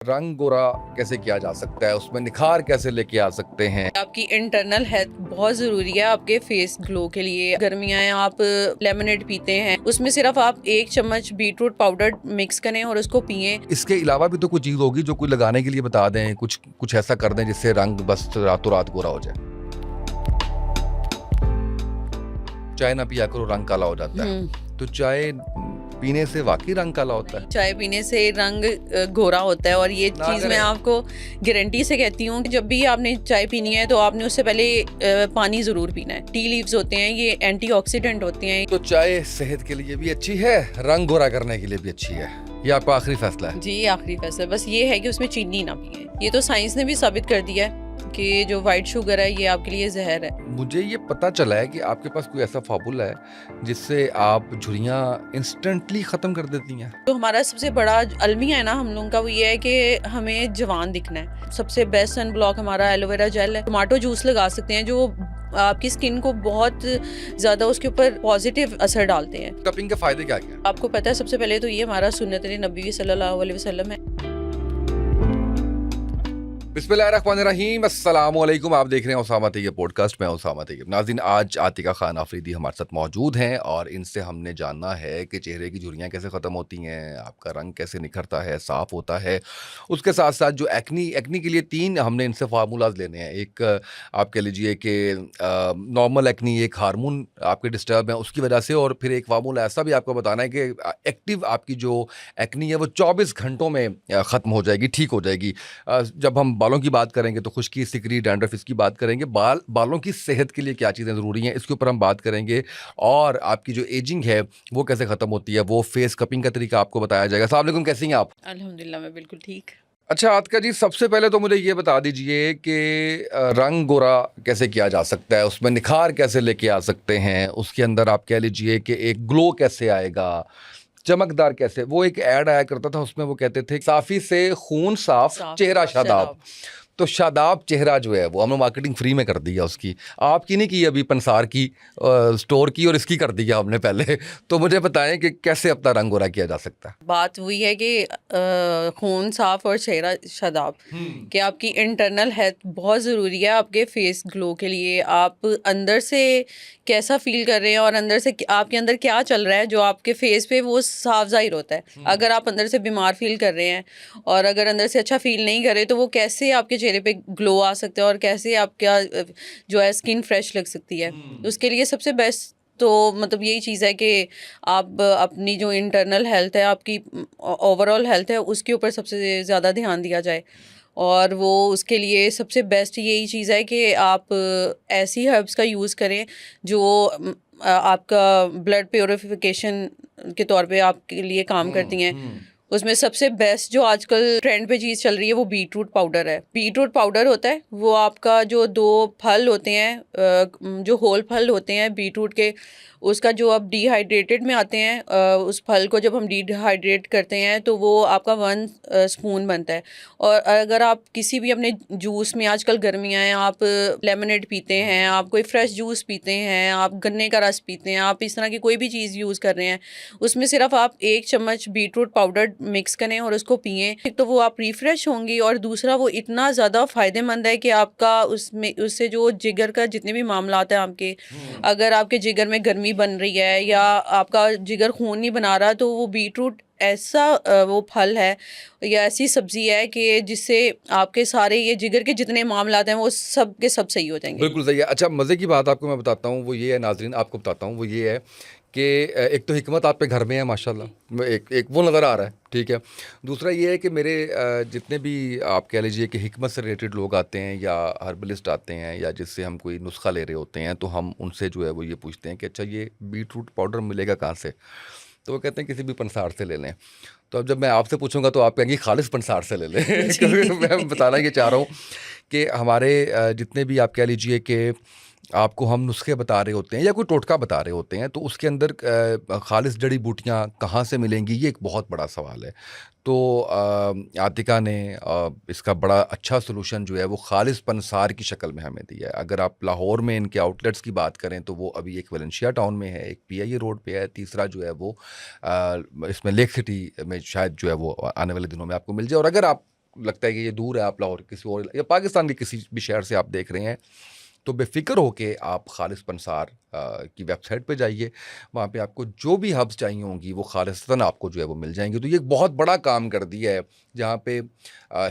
रंग गोरा कैसे किया जा सकता है, उसमें निखार कैसे लेके आ सकते हैं। आपकी इंटरनल हेल्थ बहुत ज़रूरी है आपके फेस ग्लो के लिए। गर्मियाँ हैं, आप लेमनेड पीते हैं, उसमें सिर्फ आप 1 चम्मच बीटरूट पाउडर मिक्स करें और उसको पिएं। इसके अलावा भी तो कोई चीज़ होगी जो कोई लगाने के लिए बता दें, कुछ कुछ ऐसा कर दें जिससे रंग बस रातों रात गोरा हो जाए। चाय ना पिया करो, रंग काला हो जाता है। तो चाय पीने से वाकई रंग काला होता है? चाय पीने से रंग गोरा होता है और ये ना चीज़ मैं करें। आपको गारंटी से कहती हूँ कि जब भी आपने चाय पीनी है तो आपने उससे पहले पानी ज़रूर पीना है। टी लीव्स होते हैं, ये एंटीऑक्सीडेंट होते हैं। तो चाय सेहत के लिए भी अच्छी है, रंग गोरा करने के लिए भी अच्छी है। ये आपका आखिरी फैसला है? जी, आखिरी फैसला बस ये है कि उसमें चीनी ना पिए। ये तो साइंस ने भी साबित कर दिया है कि जो वाइट शुगर है ये आपके लिए जहर है। मुझे ये पता चला है कि आपके पास कोई ऐसा फार्मूला है जिससे आप झुर्रियाँ इंस्टेंटली ख़त्म कर देती हैं। तो हमारा सबसे बड़ा अलमिया है ना हम लोगों का, वो ये है कि हमें जवान दिखना है। सबसे बेस्ट सन ब्लॉक हमारा एलोवेरा जेल है। टमाटो जूस लगा सकते हैं जो आपकी स्किन को बहुत ज़्यादा उसके ऊपर पॉजिटिव असर डालते हैं। कपिंग के फ़ायदे क्या क्या? आपको पता है सबसे पहले तो ये हमारा सुन्नत नबी सल्लल्लाहु अलैहि वसल्लम है। बिस्मिल्लाहिर्रहमानिर्रहीम, अस्सलाम वालेकुम। आप देख रहे हैं उसामा तैयब पॉडकास्ट। मैं उसामा तैयब। नाज़रीन, आज आतिका खान आफरीदी हमारे साथ मौजूद हैं और इनसे हमने जानना है कि चेहरे की झुर्रियाँ कैसे ख़त्म होती हैं, आपका रंग कैसे निखरता है, साफ़ होता है। उसके साथ साथ जो एक्नी के लिए 3 हमने इनसे फार्मूलाज लेने हैं। एक आप कह लीजिए कि नॉर्मल एक्नी, एक हार्मोन आपके डिस्टर्ब हैं उसकी वजह से, और फिर एक फार्मूला ऐसा भी आपको बताना है कि एक्टिव आपकी जो एक्नी है वो 24 घंटों में ख़त्म हो जाएगी, ठीक हो जाएगी। जब हम बालों की बात करेंगे तो खुश्की, सिकरी, डैंड्रफ, इसकी बात करेंगे। बालों की सेहत के लिए क्या चीज़ें ज़रूरी हैं, इसके ऊपर हम बात करेंगे। और आपकी जो एजिंग है वो कैसे ख़त्म होती है, वो फेस कपिंग का तरीका आपको बताया जाएगा। अस्सलाम वालेकुम, कैसी हैं आप? अल्हम्दुलिल्लाह, मैं बिल्कुल ठीक। अच्छा आतिका जी, सबसे पहले तो मुझे ये बता दीजिए कि रंग गोरा कैसे किया जा सकता है, उसमें निखार कैसे लेके आ सकते हैं, उसके अंदर आप कह लीजिए कि एक ग्लो कैसे आएगा, चमकदार कैसे। वो एक ऐड आया करता था, उसमें वो कहते थे साफी से खून साफ, चेहरा शादाब। तो शादाब चेहरा जो है वो हमने मार्केटिंग फ्री में कर दिया उसकी। आपकी नहीं की अभी, पंसार की स्टोर की, और इसकी कर दिया हमने पहले। तो मुझे बताएं कि कैसे अपना रंग गोरा किया जा सकता है। बात वही है कि खून साफ और चेहरा शादाब, कि आपकी इंटरनल हेल्थ बहुत ज़रूरी है आपके फेस ग्लो के लिए। आप अंदर से कैसा फील कर रहे हैं और अंदर से आपके अंदर क्या चल रहा है जो आपके फेस पे वो साफ ज़ाहिर होता है। अगर आप अंदर से बीमार फील कर रहे हैं और अगर अंदर से अच्छा फील नहीं कर रहे तो वो कैसे आपके चेहरे पे ग्लो आ सकता है और कैसे आपका जो है स्किन फ्रेश लग सकती है। उसके लिए सबसे बेस्ट तो मतलब यही चीज़ है कि आप अपनी जो इंटरनल हेल्थ है, आपकी ओवरऑल हेल्थ है, उसके ऊपर सबसे ज़्यादा ध्यान दिया जाए। और वो उसके लिए सबसे बेस्ट यही चीज़ है कि आप ऐसी हर्ब्स का यूज़ करें जो आपका ब्लड प्योरिफिकेशन के तौर पे आपके लिए काम करती हैं। उसमें सबसे बेस्ट जो आजकल ट्रेंड पे चीज़ चल रही है वो बीटरूट पाउडर है। बीटरूट पाउडर होता है वो आपका जो 2 फल होते हैं, जो होल फल होते हैं बीटरूट के, उसका जो अब डिहाइड्रेटेड में आते हैं, उस फल को जब हम डिहाइड्रेट करते हैं तो वो आपका 1 स्पून बनता है। और अगर आप किसी भी अपने जूस में, आजकल गर्मियाँ हैं, आप लेमनेड पीते हैं, आप कोई फ्रेश जूस पीते हैं, आप गन्ने का रस पीते हैं, आप इस तरह की कोई भी चीज़ यूज़ कर रहे हैं, उसमें सिर्फ आप 1 चम्मच बीटरूट पाउडर मिक्स करें और उसको पिएं। एक तो वो आप रिफ़्रेश होंगी और दूसरा वो इतना ज़्यादा फ़ायदेमंद है कि आपका उसमें उससे जो जिगर का जितने भी मामलात हैं आपके, अगर आपके जिगर में गर्मी बन रही है या आपका जिगर खून नहीं बना रहा, तो वो बीटरूट ऐसा वो फल है या ऐसी सब्जी है कि जिससे आपके सारे ये जिगर के जितने मामलात हैं वो सब के सब सही हो जाएंगे। बिल्कुल सही है। अच्छा, मज़े की बात आपको मैं बताता हूँ, वो ये है नाज़रीन, आपको बताता हूँ, वो ये है कि एक तो हिकमत आप पे घर में है माशाल्लाह, एक वो नज़र आ रहा है, ठीक है। दूसरा ये है कि मेरे जितने भी आप कह लीजिए कि हिकमत से रिलेटेड लोग आते हैं या हर्बलिस्ट आते हैं या जिससे हम कोई नुस्खा ले रहे होते हैं, तो हम उनसे जो है वो ये पूछते हैं कि अच्छा ये बीटरूट पाउडर मिलेगा कहाँ से। तो वो कहते हैं किसी भी पंसार से ले लें। तो अब जब मैं आपसे पूछूंगा तो आप कहेंगे खालिस पंसार से ले लें। क्योंकि मैं बताना ये चाह रहा हूँ कि हमारे जितने भी आप कह लीजिए कि आपको हम नुस्खे बता रहे होते हैं या कोई टोटका बता रहे होते हैं, तो उसके अंदर खालिस जड़ी बूटियाँ कहाँ से मिलेंगी, ये एक बहुत बड़ा सवाल है। तो आतिका ने इसका बड़ा अच्छा सलूशन जो है वो खालिस पंसार की शक्ल में हमें दिया है। अगर आप लाहौर में इनके आउटलेट्स की बात करें तो वो अभी एक वेलेंशिया टाउन में है, एक PIA रोड पे है, तीसरा जो है वो इसमें लेक सिटी में शायद जो है वो आने वाले दिनों में आपको मिल जाए। और अगर आप लगता है कि ये दूर है, आप लाहौर किसी और या पाकिस्तान के किसी भी शहर से आप देख रहे हैं, तो बेफिक्र होके आप खालिस पंसार की वेबसाइट पे जाइए। वहाँ पे आपको जो भी हब्स चाहिए होंगी वो खालिस्तन आपको जो है वो मिल जाएंगे। तो ये एक बहुत बड़ा काम कर दिया है जहाँ पे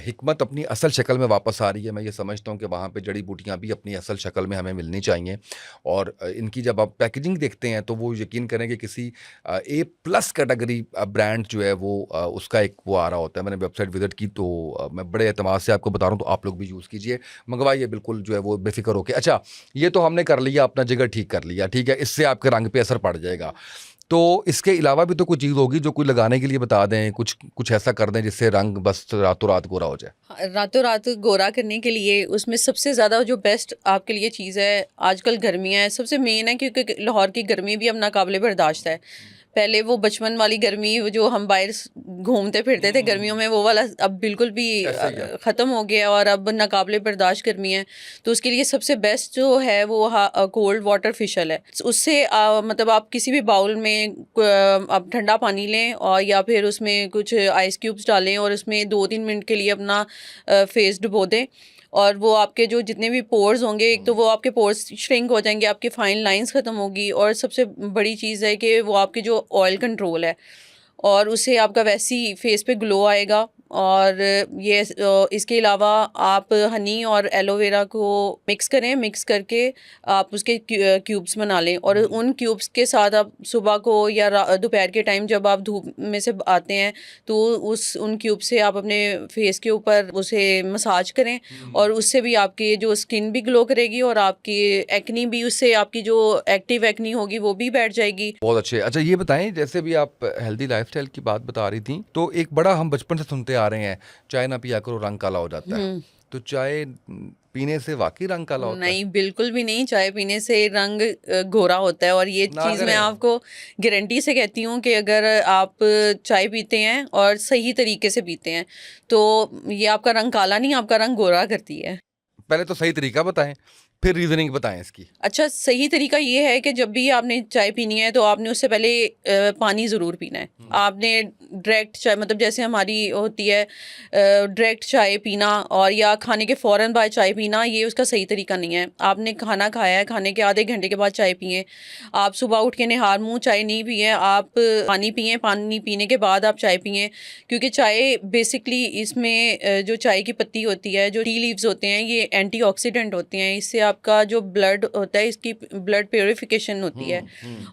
हिकमत अपनी असल शक्ल में वापस आ रही है। मैं ये समझता हूँ कि वहाँ पे जड़ी बूटियाँ भी अपनी असल शक्ल में हमें मिलनी चाहिए। और इनकी जब आप पैकेजिंग देखते हैं तो वो यकीन करें कि किसी A+ कैटेगरी ब्रांड जो है वो उसका एक वो आ रहा होता है। मैंने वेबसाइट विजिट की तो मैं बड़े एतमाद से आपको बता रहा हूँ, तो आप लोग भी यूज़ कीजिए, मंगवाइए बिल्कुल जो है वो बेफिक्र होके। अच्छा, ये तो हमने कर लिया, अपना जिगर ठीक कर लिया, ठीक है, इससे आपके रंग पे असर पड़ जाएगा। तो इसके अलावा भी तो कोई चीज़ होगी जो कोई लगाने के लिए बता दें, कुछ कुछ ऐसा कर दें जिससे रंग बस रातों रात गोरा हो जाए। हाँ, रातों रात गोरा करने के लिए उसमें सबसे ज़्यादा जो बेस्ट आपके लिए चीज़ है, आजकल गर्मियाँ हैं, सबसे मेन है, क्योंकि लाहौर की गर्मी भी अब नाकाबिले बर्दाश्त है। पहले वो बचपन वाली गर्मी, वो जो हम बाहर घूमते फिरते थे गर्मियों में, वो वाला अब बिल्कुल भी ऐसा ही है। ख़त्म हो गया और अब नाकाबिले बर्दाश्त गर्मी है। तो उसके लिए सबसे बेस्ट जो है वो कोल्ड वाटर फेशियल है। उससे मतलब आप किसी भी बाउल में आप ठंडा पानी लें और या फिर उसमें कुछ आइस क्यूब्स डालें और उसमें 2-3 मिनट के लिए अपना फेस डुबो दें, और वो आपके जो जितने भी पोर्स होंगे, एक तो वो आपके पोर्स श्रिंक हो जाएंगे, आपकी फाइन लाइंस ख़त्म होगी, और सबसे बड़ी चीज़ है कि वो आपकी जो ऑयल कंट्रोल है, और उससे आपका वैसे ही फेस पे ग्लो आएगा। और ये इसके अलावा आप हनी और एलोवेरा को मिक्स करें, मिक्स करके आप उसके क्यूब्स बना लें, और उन क्यूब्स के साथ आप सुबह को या दोपहर के टाइम जब आप धूप में से आते हैं तो उन क्यूब से आप अपने फेस के ऊपर उसे मसाज करें, और उससे भी आपकी जो स्किन भी ग्लो करेगी और आपकी एक्नी भी, उससे आपकी जो एक्टिव एक्नी होगी वो भी बैठ जाएगी। बहुत अच्छे। अच्छा, ये बताएं, जैसे भी आप हेल्दी लाइफस्टाइल की बात बता रही थी, तो एक बड़ा हम बचपन से सुनते आ रहे हैं, चाय ना पिया करो रंग काला हो जाता है। तो चाय पीने से वाकई रंग काला होता है? नहीं, बिल्कुल भी नहीं। चाय पीने से रंग गोरा होता है, और ये ना चीज़ मैं करें। आपको गारंटी से कहती हूँ कि अगर आप चाय पीते हैं और सही तरीके से पीते हैं तो ये आपका रंग काला नहीं, आपका रंग गोरा करती है। पहले तो सही तरीका बताएं, फिर रीजनिंग बताएं इसकी। अच्छा, सही तरीका ये है कि जब भी आपने चाय पीनी है तो आपने उससे पहले पानी ज़रूर पीना है। आपने डायरेक्ट चाय, मतलब जैसे हमारी होती है डायरेक्ट चाय पीना और या खाने के फ़ौरन बाद चाय पीना, ये उसका सही तरीका नहीं है। आपने खाना खाया है, खाने के आधे घंटे के बाद चाय पिएँ। आप सुबह उठ के निहार मुँह चाय नहीं पिएँ, आप पानी पिएँ, पानी पीने के बाद आप चाय पिएँ, क्योंकि चाय बेसिकली इसमें जो चाय की पत्ती होती है, जो टी लीव्स होते हैं, ये एंटीऑक्सीडेंट होते हैं। इससे आपका जो ब्लड होता है, इसकी ब्लड प्योरिफिकेशन होती है,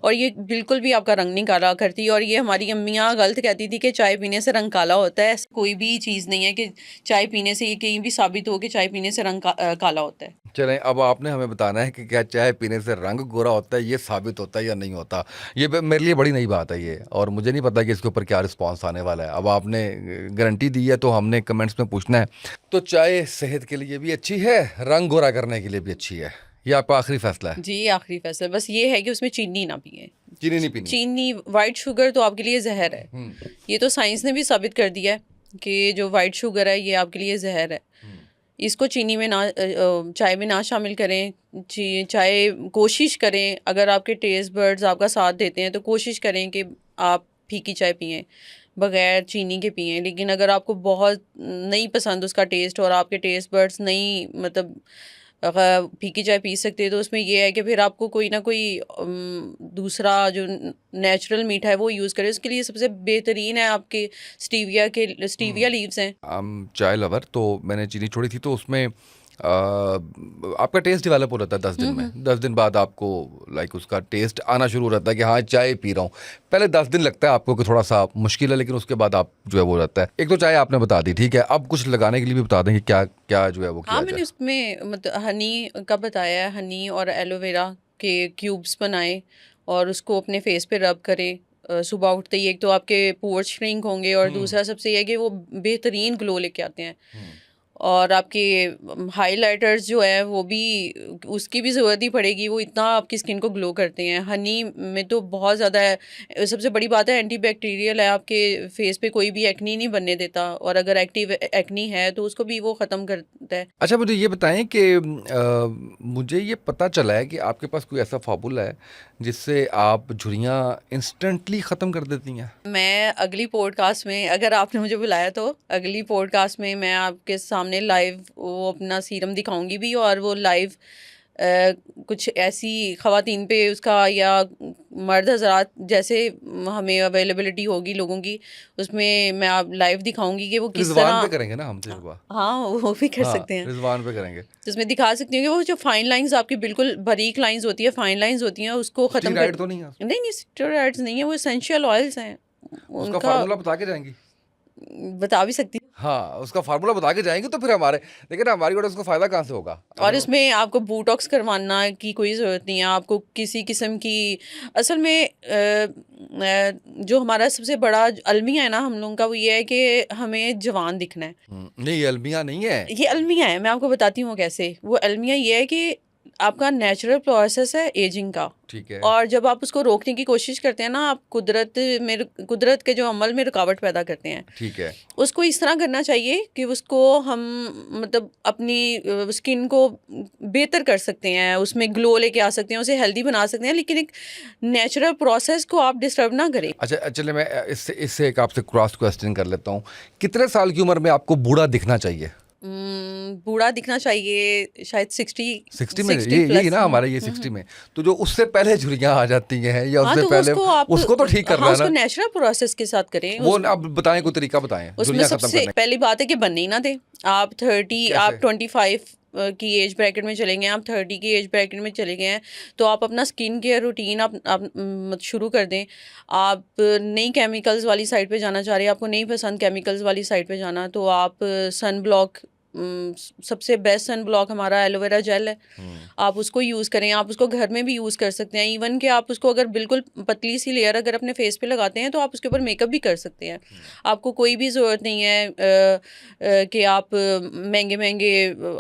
और ये बिल्कुल भी आपका रंग नहीं काला करती। और ये हमारी अम्मियाँ गलत कहती थी कि चाय पीने से रंग काला होता है। ऐसा कोई भी चीज़ नहीं है कि चाय पीने से ये कहीं भी साबित हो कि चाय पीने से रंग काला होता है। चलें, अब आपने हमें बताना है कि क्या चाय पीने से रंग गोरा होता है, ये साबित होता है या नहीं होता। ये मेरे लिए बड़ी नई बात है ये, और मुझे नहीं पता कि इसके ऊपर क्या रिस्पांस आने वाला है। अब आपने गारंटी दी है तो हमने कमेंट्स में पूछना है। तो चाय सेहत के लिए भी अच्छी है, रंग गोरा करने के लिए भी अच्छी है, ये आपका आखिरी फैसला है? जी, आखिरी फैसला बस ये है कि उसमें चीनी ना पिए। चीनी नहीं पीनी? चीनी, वाइट शुगर तो आपके लिए जहर है। ये तो साइंस ने भी साबित कर दिया है कि जो वाइट शुगर है ये आपके लिए जहर है। इसको चीनी में ना चाय में ना शामिल करें। चाय कोशिश करें, अगर आपके टेस्ट बर्ड्स आपका साथ देते हैं तो कोशिश करें कि आप फीकी चाय पिएं, बगैर चीनी के पिएं। लेकिन अगर आपको बहुत नहीं पसंद उसका टेस्ट और आपके टेस्ट बर्ड्स नहीं, मतलब अगर फीकी चाय पी सकते हैं, तो उसमें ये है कि फिर आपको कोई ना कोई दूसरा जो नेचुरल मीठा है वो यूज़ करें। उसके लिए सबसे बेहतरीन है आपके स्टीविया लीव्स हैं। चाय लवर, तो मैंने चीनी छोड़ी थी तो उसमें आपका टेस्ट डेवलप हो जाता है 10 दिन में। 10 दिन बाद आपको लाइक उसका टेस्ट आना शुरू हो जाता है कि हाँ चाय पी रहा हूँ। पहले 10 दिन लगता है आपको कि थोड़ा सा मुश्किल है, लेकिन उसके बाद आप जो है वो रहता है। एक तो चाय आपने बता दी, ठीक है, अब कुछ लगाने के लिए भी बता दें कि क्या क्या जो है वो हाँ, किया मैंने जाए। उसमें मतलब हनी का बताया है। हनी और एलोवेरा के क्यूब्स बनाएं और उसको अपने फेस पे रब करें। सुबह उठते ही एक तो आपके पोर्स श्रिंक होंगे, और दूसरा सबसे ये है कि वो बेहतरीन ग्लो लेके आते हैं। और आपके हाइलाइटर्स जो है वो भी, उसकी भी ज़रूरत ही पड़ेगी, वो इतना आपकी स्किन को ग्लो करते हैं। हनी में तो बहुत ज़्यादा है, सबसे बड़ी बात है एंटी बैक्टीरियल है, आपके फेस पे कोई भी एक्नी नहीं बनने देता, और अगर एक्टिव एक्नी है तो उसको भी वो ख़त्म करता है। अच्छा, मुझे ये बताएं कि मुझे ये पता चला है कि आपके पास कोई ऐसा फार्मूला है जिससे आप झुर्रियाँ इंस्टेंटली ख़त्म कर देती हैं। मैं अगली पॉडकास्ट में, अगर आपने मुझे बुलाया तो अगली पॉडकास्ट में मैं आपके सामने लाइव वो अपना सीरम दिखाऊंगी भी, और वो लाइव कुछ ऐसी ख़वातीन पे उसका, या मर्द हज़रात जैसे हमें अवेलेबिलिटी होगी लोगों की, उसमें मैं आप लाइव दिखाऊंगी कि वो किस रिजवान पे तरह। करेंगे ना हमसे हुआ। हाँ, वो भी कर हाँ, सकते हैं। रिजवान पे करेंगे। जिसमें दिखा सकती हूँ कि वो जो फाइन लाइंस आपकी बिल्कुल बारीक लाइंस होती है, फाइन लाइंस होती हैं, उसको ख़त्म कर। स्टीरॉइड तो नहीं है? नहीं नहीं, स्टेरॉइड्स नहीं है, वो एसेंशियल ऑयल्स हैं उसका उनका। फार्मूला बता के जाएंगी? बता भी सकती हूँ। हाँ, उसका फार्मूला बता के जाएंगी तो फिर हमारे, लेकिन हमारी ऑडियंस को फ़ायदा कहाँ से होगा? और इसमें आपको बोटॉक्स करवाना की कोई ज़रूरत नहीं है, आपको किसी किस्म की, असल में जो हमारा सबसे बड़ा अलमिया है ना हम लोगों का, वो ये है कि हमें जवान दिखना है। नहीं, ये अलमिया नहीं है। ये अलमिया है, मैं आपको बताती हूँ कैसे। वो अलमिया ये है कि आपका नेचुरल प्रोसेस है एजिंग का, ठीक है। और जब आप उसको रोकने की कोशिश करते हैं ना, आप कुदरत के जो अमल में रुकावट पैदा करते हैं। ठीक है। उसको इस तरह करना चाहिए कि उसको हम मतलब अपनी स्किन को बेहतर कर सकते हैं, उसमें ग्लो लेके आ सकते हैं, उसे हेल्दी बना सकते हैं, लेकिन एक नेचुरल प्रोसेस को आप डिस्टर्ब ना करें। अच्छा, चलिए मैं इससे एक आपसे क्रॉस क्वेश्चन कर लेता हूँ। कितने साल की उम्र में आपको बूढ़ा दिखना चाहिए? बूढ़ा दिखना चाहिए शायद 60 में, 60 यही प्लस। ना हमारे ये 60 में। तो जो उससे पहले झुर्रियाँ आ जाती हैं या हाँ, उससे तो पहले, उसको तो ठीक करना हाँ, है उसको ना। नेचुरल प्रोसेस के साथ करें। वो आप बताएं, कोई तरीका बताएं उसमें झुर्रियाँ खत्म सबसे करने पहली बात है कि बनने ही ना दें। आप 30, कैसे? आप 25 की एज ब्रैकेट में चले गए, आप 30 की एज ब्रैकेट में चले गए हैं, तो आप अपना स्किन केयर रूटीन आप शुरू कर दें। आप नई केमिकल्स वाली साइड पे जाना चाह रहे हैं, आपको नहीं पसंद केमिकल्स वाली साइड पे जाना, तो आप सन ब्लॉक, सबसे बेस्ट सन ब्लॉक हमारा एलोवेरा जेल है, आप उसको यूज़ करें। आप उसको घर में भी यूज़ कर सकते हैं, इवन कि आप उसको अगर बिल्कुल पतली सी लेयर अगर अपने फेस पे लगाते हैं तो आप उसके ऊपर मेकअप भी कर सकते हैं। आपको कोई भी ज़रूरत नहीं है कि आप महंगे महंगे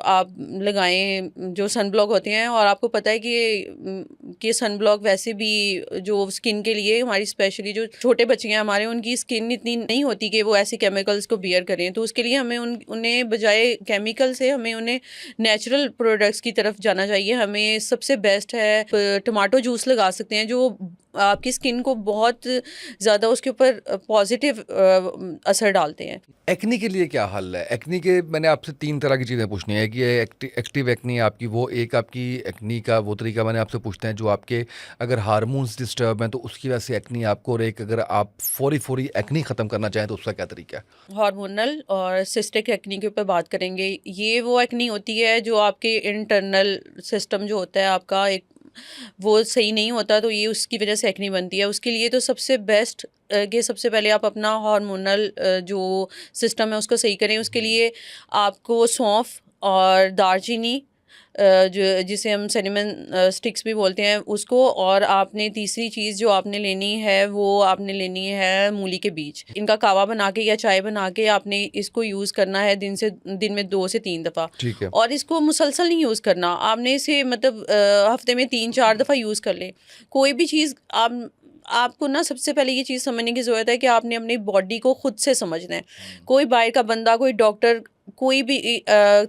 आप लगाएं जो सन ब्लॉक होते हैं, और आपको पता है कि सन ब्लॉक वैसे भी जो स्किन के लिए हमारी, स्पेशली जो छोटे बच्चे हैं हमारे, उनकी स्किन इतनी नहीं होती कि वो ऐसे केमिकल्स को बियर करें, तो उसके लिए हमें उन्हें बजाय केमिकल से हमें उन्हें नेचुरल प्रोडक्ट्स की तरफ जाना चाहिए। हमें सबसे बेस्ट है टमाटो जूस लगा सकते हैं, जो आपकी स्किन को बहुत ज़्यादा उसके ऊपर पॉजिटिव असर डालते हैं। एक्नी के लिए क्या हल है? एक्नी के मैंने आपसे 3 तरह की चीज़ें पूछनी है कि ये एक्टिव एक्नी आपकी, वो एक आपकी एक्नी का वो तरीका मैंने आपसे पूछते हैं जो आपके अगर हार्मोन्स डिस्टर्ब हैं तो उसकी वजह से एक्नी आपको, और एक अगर आप फौरी एक्नी ख़त्म करना चाहें तो उसका क्या तरीका है? हार्मोनल और सिस्टिक एक्नी के ऊपर बात करेंगे। ये वो एक्नी होती है जो आपके इंटरनल सिस्टम जो होता है आपका, एक वो सही नहीं होता, तो ये उसकी वजह से एक्नी बनती है। उसके लिए तो सबसे बेस्ट कि सबसे पहले आप अपना हार्मोनल जो सिस्टम है उसको सही करें। उसके लिए आपको सौंफ और दालचीनी, जो जिसे हम सिनेमन स्टिक्स भी बोलते हैं, उसको, और आपने तीसरी चीज़ जो आपने लेनी है वो आपने लेनी है मूली के बीज। इनका कावा बना के या चाय बना के आपने इसको यूज़ करना है दिन में 2 से 3 दफ़ा। ठीक है। और इसको मुसलसल नहीं यूज़ करना, आपने इसे मतलब हफ्ते में 3-4 दफ़ा यूज़ कर लें। कोई भी चीज़ आपको ना सबसे पहले ये चीज़ समझने की ज़रूरत है कि आपने अपनी बॉडी को खुद से समझना है। कोई बाहर का बंदा, कोई डॉक्टर, कोई भी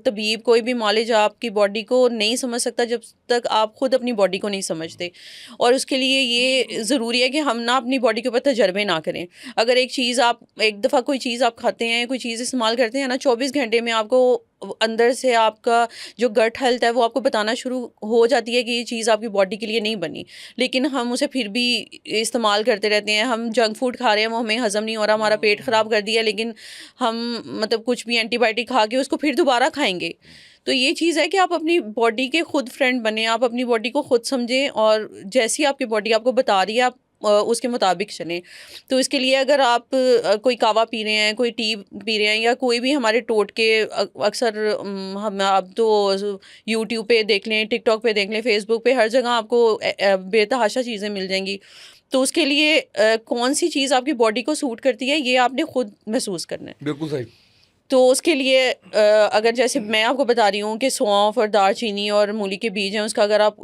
तबीब, कोई भी मौलिज आपकी बॉडी को नहीं समझ सकता जब तक आप खुद अपनी बॉडी को नहीं समझते। और उसके लिए ये ज़रूरी है कि हम ना अपनी बॉडी के ऊपर तजर्बे ना करें। अगर एक चीज़ आप एक दफ़ा कोई चीज़ आप खाते हैं, कोई चीज़ इस्तेमाल करते हैं ना, 24 घंटे में आपको अंदर से आपका जो गट हेल्थ है वो आपको बताना शुरू हो जाती है कि ये चीज़ आपकी बॉडी के लिए नहीं बनी, लेकिन हम उसे फिर भी इस्तेमाल करते रहते हैं। हम जंक फूड खा रहे हैं, वो हमें हज़म नहीं हो रहा, हमारा पेट ख़राब कर दिया, लेकिन हम मतलब कुछ भी एंटीबायोटिक खा के उसको फिर दोबारा खाएंगे। तो ये चीज़ है कि आप अपनी बॉडी के खुद फ्रेंड बने, आप अपनी बॉडी को खुद समझें, और जैसी आपकी बॉडी आपको बता रही है आप उसके मुताबिक चलें। तो इसके लिए अगर आप कोई कावा पी रहे हैं, कोई टी पी रहे हैं, या कोई भी हमारे टोटके, अक्सर हम आप तो यूट्यूब पे देख लें, टिकटॉक पे देख लें, फेसबुक पे, हर जगह आपको बेतहाशा चीज़ें मिल जाएंगी। तो उसके लिए कौन सी चीज़ आपकी बॉडी को सूट करती है ये आपने खुद महसूस करना है। बिल्कुल सही। तो उसके लिए अगर जैसे मैं आपको बता रही हूँ कि सौंफ और दालचीनी और मूली के बीज हैं, उसका अगर आप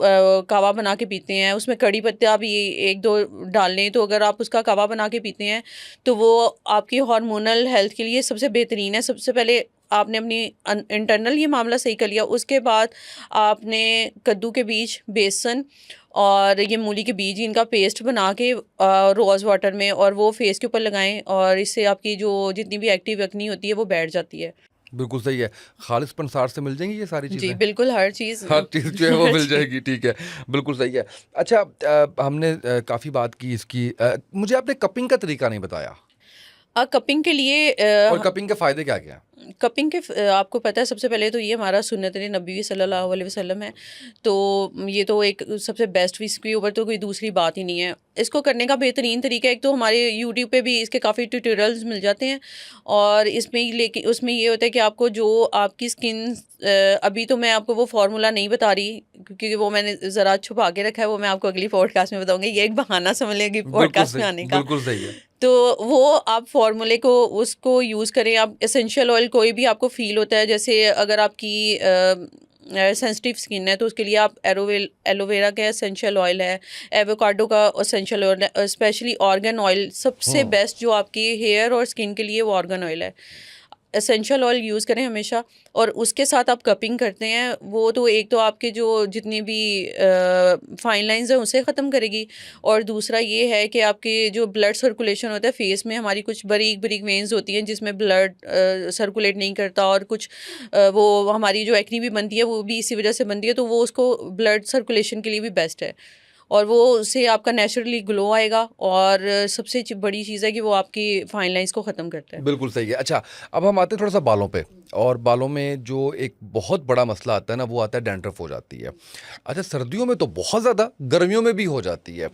कावा बना के पीते हैं, उसमें कड़ी पत्ता भी 1-2 डाल लें, तो अगर आप उसका कावा बना के पीते हैं तो वो आपकी हार्मोनल हेल्थ के लिए सबसे बेहतरीन है। सबसे पहले आपने अपनी इंटरनल ये मामला सही कर लिया, उसके बाद आपने कद्दू के बीज, बेसन और ये मूली के बीज, इनका पेस्ट बना के रोज़ वाटर में और वो फेस के ऊपर लगाएं, और इससे आपकी जो जितनी भी एक्टिव एक्नी होती है वो बैठ जाती है। बिल्कुल सही है। खालिस पंसार से मिल जाएंगी ये सारी जी चीज़ें? बिल्कुल, हर चीज़ हर चीज़ जो है वो हर मिल चीज़। जाएगी, ठीक है। बिल्कुल सही है। अच्छा, हमने काफ़ी बात की इसकी, मुझे आपने कपिंग का तरीका नहीं बताया, कपिंग के लिए और कपिंग के फ़ायदे क्या-क्या हैं? कपिंग के आपको पता है, सबसे पहले तो ये हमारा सुन्नत नबी सल्लल्लाहु अलैहि वसल्लम है। तो ये तो एक सबसे बेस्ट, इसके ऊपर तो कोई दूसरी बात ही नहीं है। इसको करने का बेहतरीन तरीका, एक तो हमारे यूट्यूब पे भी इसके काफ़ी ट्यूटोरियल्स मिल जाते हैं, और इसमें ही लेकिन उसमें ये होता है कि आपको जो आपकी स्किन, अभी तो मैं आपको वो फार्मूला नहीं बता रही क्योंकि वो मैंने ज़रा छुपा के रखा है, वो मैं आपको अगली पॉडकास्ट में बताऊंगी। ये एक बहाना समझ लेंगे बिल्कुल पॉडकास्ट सही, में आने का। बिल्कुल सही है। तो वो आप फार्मूले को उसको यूज़ करें। आप एसेंशियल ऑयल कोई भी आपको फ़ील होता है, जैसे अगर आपकी सेंसिटिव स्किन है तो उसके लिए आप एलोवेरा का एसेंशियल ऑयल है, एवोकाडो का एसेंशियल ऑयल है, स्पेशली ऑर्गन ऑयल सबसे बेस्ट जो आपकी हेयर और स्किन के लिए वो ऑर्गन ऑयल है। एसेंशियल ऑयल यूज़ करें हमेशा, और उसके साथ आप कपिंग करते हैं, वो तो एक तो आपके जो जितनी भी फाइन लाइंस हैं उसे ख़त्म करेगी, और दूसरा ये है कि आपके जो ब्लड सर्कुलेशन होता है फेस में, हमारी कुछ बारीक बारीक वेन्स होती हैं जिसमें ब्लड सर्कुलेट नहीं करता, और कुछ वो हमारी जो एक्नी भी बनती है वो भी इसी वजह से बनती है, तो वो उसको ब्लड सर्कुलेशन के लिए भी बेस्ट है, और वो उससे आपका नेचुरली ग्लो आएगा, और सबसे बड़ी चीज़ है कि वो आपकी फाइन लाइंस को ख़त्म करता है। बिल्कुल सही है। अच्छा, अब हम आते हैं थोड़ा-सा बालों पे, और बालों में जो एक बहुत बड़ा मसला आता है ना, वो आता है डैंड्रफ हो जाती है। अच्छा, सर्दियों में तो बहुत ज़्यादा, गर्मियों में भी हो जाती है,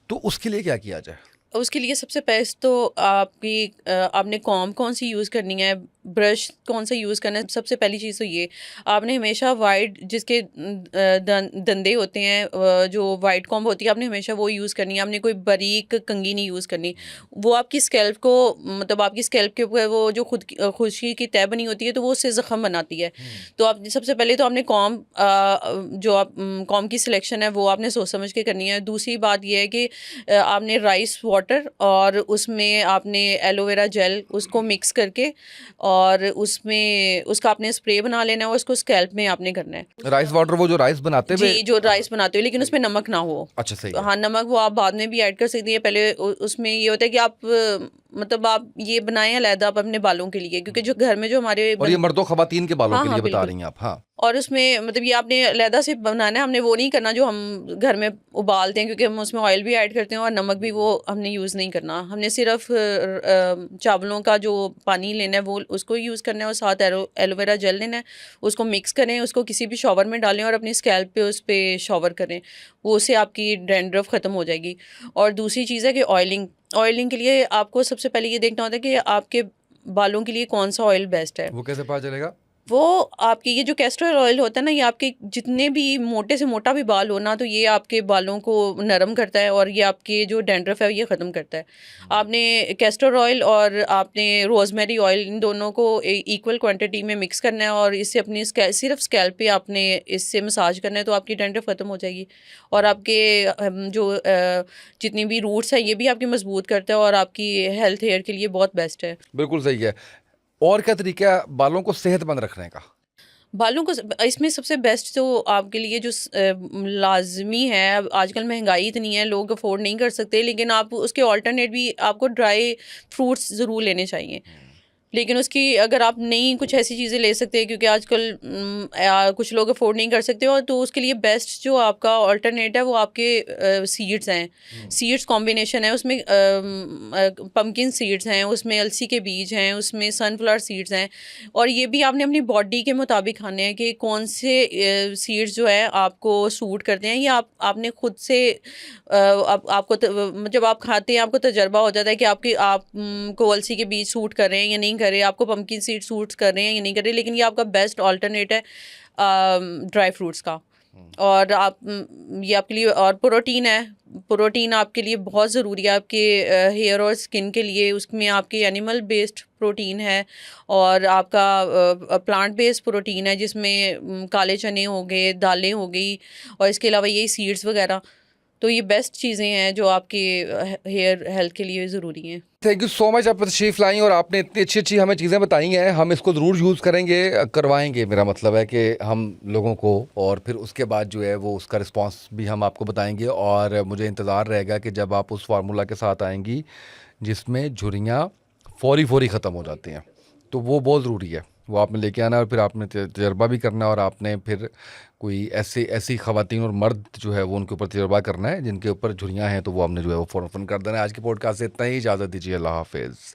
तो उसके लिए क्या किया जाए? उसके लिए सबसे बेस्ट तो आपकी आपने कॉम्ब कौन सी यूज़ करनी है, ब्रश कौन सा यूज़ करना है। सबसे पहली चीज़ तो ये, आपने हमेशा वाइड जिसके दंदे होते हैं, जो वाइड कॉम्ब होती है, आपने हमेशा वो यूज़ करनी है। आपने कोई बारीक कंघी नहीं यूज़ करनी। वो आपकी स्कैल्प को, मतलब आपकी स्कैल्प के ऊपर वो जो खुशी की तह बनी होती है, तो वो उससे ज़ख्म बनाती है। तो आप सबसे पहले तो आपने कॉम्ब, जो आप कॉम्ब की सिलेक्शन है वो आपने सोच समझ के करनी है। दूसरी बात ये है कि आपने राइस वाटर और उसमें आपने एलोवेरा जेल उसको मिक्स करके, और उसमें उसका आपने स्प्रे बना लेना है, और उसको स्कैल्प में आपने करना है। राइस वाटर, वो जो राइस बनाते हुए? जी, जो राइस बनाते हो, लेकिन उसमें नमक ना हो। अच्छा, सही है। हाँ, नमक वो आप बाद में भी ऐड कर सकती हैं। पहले उसमें ये होता है कि आप मतलब आप ये बनाएं अलहदा आप अपने बालों के लिए, क्योंकि जो घर में जो हमारे और ये मर्दों ख़वातीन के बालों हाँ के हाँ लिए बता बिल्कुल। रही हैं आप? हाँ। और उसमें मतलब ये आपने अलहदा से बनाना है, हमने वो नहीं करना जो हम घर में उबालते हैं, क्योंकि हम उसमें ऑयल भी ऐड करते हैं और नमक भी वो हमने यूज़ नहीं करना। हमने सिर्फ चावलों का जो पानी लेना है वो उसको यूज़ करना है, और साथ एलोवेरा जेल लेना है, उसको मिक्स करें, उसको किसी भी शॉवर में डालें और अपनी स्कैल्प पे उस पे शॉवर करें। वो उससे आपकी डैंड्रफ ख़त्म हो जाएगी। और दूसरी चीज़ है कि ऑयलिंग ऑयलिंग के लिए आपको सबसे पहले ये देखना होता है कि आपके बालों के लिए कौन सा ऑयल बेस्ट है। वो कैसे पता चलेगा? वो आपके ये जो कैस्टर ऑयल होता है ना, ये आपके जितने भी मोटे से मोटा भी बाल हो ना, तो ये आपके बालों को नरम करता है, और ये आपके जो डैंड्रफ है ये ख़त्म करता है। आपने कैस्टर ऑयल और आपने रोज़मेरी ऑयल, इन दोनों को इक्वल क्वांटिटी में मिक्स करना है, और इससे अपनी सिर्फ स्कैल्प पे आपने इससे मसाज करना है, तो आपकी डैंड्रफ ख़त्म हो जाएगी। और आपके जो जितनी भी रूट्स है ये भी आपकी मजबूत करता है, और आपकी हेल्थ हेयर के लिए बहुत बेस्ट है। बिल्कुल सही है। और क्या तरीका है बालों को सेहतमंद रखने का? बालों को इसमें सबसे बेस्ट तो आपके लिए जो लाज़मी है, अब आजकल महंगाई इतनी है, लोग अफोर्ड नहीं कर सकते, लेकिन आप उसके ऑल्टरनेट भी आपको ड्राई फ्रूट्स ज़रूर लेने चाहिए। लेकिन उसकी अगर आप नहीं कुछ ऐसी चीज़ें ले सकते हैं, क्योंकि आजकल कुछ लोग अफोर्ड नहीं कर सकते, और तो उसके लिए बेस्ट जो आपका ऑल्टरनेट है वो आपके सीड्स हैं। सीड्स कॉम्बिनेशन है उसमें, पम्पकिन सीड्स हैं उसमें, अलसी के बीज हैं उसमें, सनफ्लावर सीड्स हैं। और ये भी आपने अपनी बॉडी के मुताबिक खाने हैं कि कौन से सीड्स जो है आपको सूट करते हैं, या आपने खुद से आपको जब आप खाते हैं आपको तजर्बा हो जाता है कि आपको अलसी के बीज सूट कर रहे हैं या नहीं कर रहे, आपको पम्पकिन सीड सूट्स कर रहे हैं या नहीं कर रहे। लेकिन ये आपका बेस्ट ऑल्टरनेट है ड्राई फ्रूट्स का। और आप ये आपके लिए, और प्रोटीन है, प्रोटीन आपके लिए बहुत ज़रूरी है आपके हेयर और स्किन के लिए। उसमें आपके एनिमल बेस्ड प्रोटीन है और आपका प्लांट बेस्ड प्रोटीन है, जिसमें काले चने हो गए, दालें हो गई, और इसके अलावा यही सीड्स वगैरह। तो ये बेस्ट चीज़ें हैं जो आपके हेयर हेल्थ के लिए ज़रूरी हैं। थैंक यू सो मच, आप तशरीफ़ लाई और आपने इतनी अच्छी अच्छी हमें चीज़ें बताई हैं। हम इसको ज़रूर यूज़ करेंगे, करवाएंगे। मेरा मतलब है कि हम लोगों को, और फिर उसके बाद जो है वो उसका रिस्पांस भी हम आपको बताएंगे। और मुझे इंतज़ार रहेगा कि जब आप उस फार्मूला के साथ आएंगी जिसमें झुर्रियाँ फौरी फौरी ख़त्म हो जाती हैं, तो वो बहुत ज़रूरी है। वो आपने लेके आना है और फिर आपने तजर्बा भी करना है, और आपने फिर कोई ऐसी ख़वातीन और मर्द जो है वो उनके ऊपर तजर्बा करना है जिनके ऊपर झुर्रियाँ हैं, तो वो हमने जो है वो फ़ौरन कर देना है। आज के पॉडकास्ट से इतना ही, इजाज़त दीजिए, अल्लाह हाफ़िज़।